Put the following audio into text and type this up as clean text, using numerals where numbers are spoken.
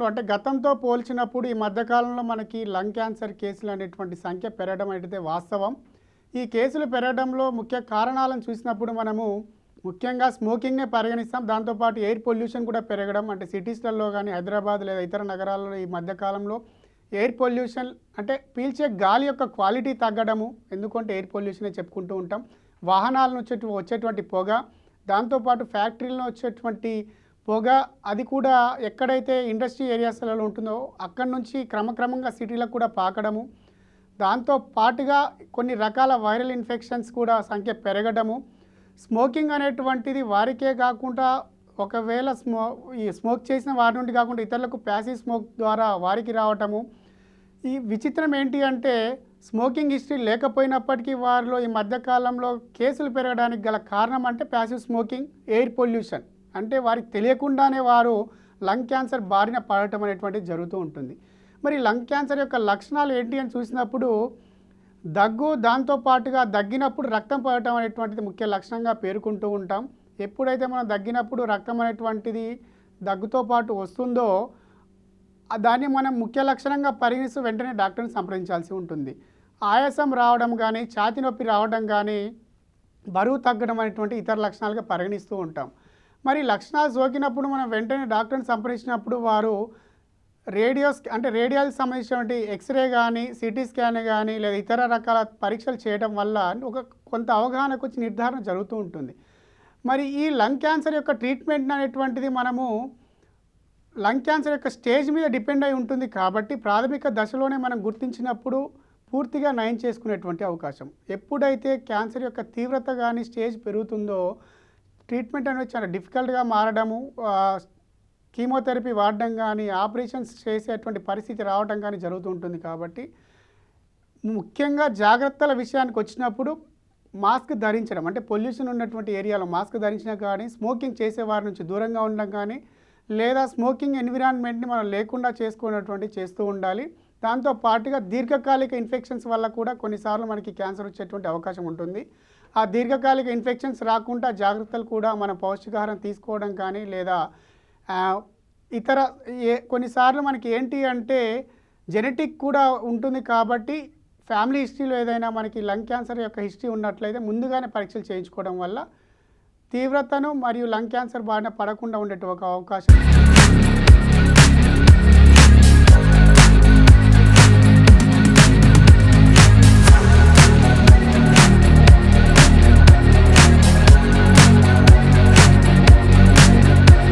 అంటే గతంతో పోల్చినప్పుడు ఈ మధ్యకాలంలో మనకి లంగ్ క్యాన్సర్ కేసులు అనేటువంటి సంఖ్య పెరగడం అయితే వాస్తవం. ఈ కేసులు పెరగడంలో ముఖ్య కారణాలను చూసినప్పుడు మనము ముఖ్యంగా స్మోకింగ్‌నే పరిగణిస్తాం. దాంతోపాటు ఎయిర్ పొల్యూషన్ కూడా పెరగడం, అంటే సిటీస్‌లలో గానీ, హైదరాబాద్ లేదా ఇతర నగరాల్లో ఈ మధ్య కాలంలో ఎయిర్ పొల్యూషన్ అంటే పీల్చే గాలి యొక్క క్వాలిటీ తగ్గడము. ఎందుకంటే ఎయిర్ పొల్యూషనే చెప్పుకుంటూ ఉంటాం. వాహనాల నుంచి వచ్చేటువంటి పొగ, దాంతోపాటు ఫ్యాక్టరీల నుంచి వచ్చేటువంటి పొగ, అది కూడా ఎక్కడైతే ఇండస్ట్రీ ఏరియాస్‌లలో ఉంటుందో అక్కడి నుంచి క్రమక్రమంగా సిటీలకు కూడా పాకడము. దాంతో పాటుగా కొన్ని రకాల వైరల్ ఇన్ఫెక్షన్స్ కూడా సంఖ్య పెరగడము. స్మోకింగ్ అనేటువంటిది వారికే కాకుండా ఒకవేళ స్మోక్ చేసిన వారి నుండి కాకుండా ఇతరులకు ప్యాసివ్ స్మోక్ ద్వారా వారికి రావటము. ఈ విచిత్రం ఏంటి అంటే స్మోకింగ్ హిస్టరీ లేకపోయినప్పటికీ వారిలో ఈ మధ్యకాలంలో కేసులు పెరగడానికి గల కారణం అంటే ప్యాసివ్ స్మోకింగ్, ఎయిర్ పొల్యూషన్. అంటే వారికి తెలియకుండానే వారు లంగ్ క్యాన్సర్ బారిన పడటం అనేటువంటిది జరుగుతూ ఉంటుంది. మరి లంగ్ క్యాన్సర్ యొక్క లక్షణాలు ఏంటి అని చూసినప్పుడు దగ్గు, దాంతోపాటుగా దగ్గినప్పుడు రక్తం పడటం అనేటువంటిది ముఖ్య లక్షణంగా పేర్కొంటూ ఉంటాం. ఎప్పుడైతే మనం దగ్గినప్పుడు రక్తం అనేటువంటిది దగ్గుతో పాటు వస్తుందో దాన్ని మనం ముఖ్య లక్షణంగా పరిగణిస్తూ వెంటనే డాక్టర్ని సంప్రదించాల్సి ఉంటుంది. ఆయాసం రావడం కానీ, ఛాతీ నొప్పి రావడం కానీ, బరువు తగ్గడం అనేటువంటి ఇతర లక్షణాలుగా పరిగణిస్తూ ఉంటాం. మరి లక్షణాలు సోకినప్పుడు మనం వెంటనే డాక్టర్ని సంప్రదించినప్పుడు వారు రేడియాలకు సంబంధించినటువంటి ఎక్స్రే కానీ, సిటీ స్కాన్ కానీ లేదా ఇతర రకాల పరీక్షలు చేయడం వల్ల కొంత అవగాహనకు వచ్చి నిర్ధారణ జరుగుతూ ఉంటుంది. మరి ఈ లంగ్ క్యాన్సర్ యొక్క ట్రీట్మెంట్ అనేటువంటిది మనము లంగ్ క్యాన్సర్ యొక్క స్టేజ్ మీద డిపెండ్ అయి ఉంటుంది కాబట్టి ప్రాథమిక దశలోనే మనం గుర్తించినప్పుడు పూర్తిగా నయం చేసుకునేటువంటి అవకాశం. ఎప్పుడైతే క్యాన్సర్ యొక్క తీవ్రత కానీ స్టేజ్ పెరుగుతుందో ట్రీట్మెంట్ అనేది చాలా డిఫికల్ట్గా మారడము, కీమోథెరపీ వాడడం కానీ, ఆపరేషన్స్ చేసేటువంటి పరిస్థితి రావడం కానీ జరుగుతూ ఉంటుంది. కాబట్టి ముఖ్యంగా జాగ్రత్తల విషయానికి వచ్చినప్పుడు మాస్క్ ధరించడం, అంటే పొల్యూషన్ ఉన్నటువంటి ఏరియాలో మాస్క్ ధరించినా కానీ, స్మోకింగ్ చేసేవారి నుంచి దూరంగా ఉండడం కానీ, లేదా స్మోకింగ్ ఎన్విరాన్మెంట్ని మనం లేకుండా చేస్తూ ఉండాలి. దాంతో పాటుగా దీర్ఘకాలిక ఇన్ఫెక్షన్స్ వల్ల కూడా కొన్నిసార్లు మనకి క్యాన్సర్ వచ్చేటువంటి అవకాశం ఉంటుంది. ఆ దీర్ఘకాలిక ఇన్ఫెక్షన్స్ రాకుండా జాగ్రత్తలు కూడా మన పౌష్టికాహారం తీసుకోవడం కానీ, లేదా ఇతర కొన్నిసార్లు మనకి ఏంటి అంటే జెనెటిక్ కూడా ఉంటుంది కాబట్టి ఫ్యామిలీ హిస్టరీలో ఏదైనా మనకి లంగ్ క్యాన్సర్ యొక్క హిస్టరీ ఉన్నట్లయితే ముందుగానే పరీక్షలు చేయించుకోవడం వల్ల తీవ్రతను మరియు లంగ్ క్యాన్సర్ బారిన పడకుండా ఉండేటువంటి ఒక అవకాశం.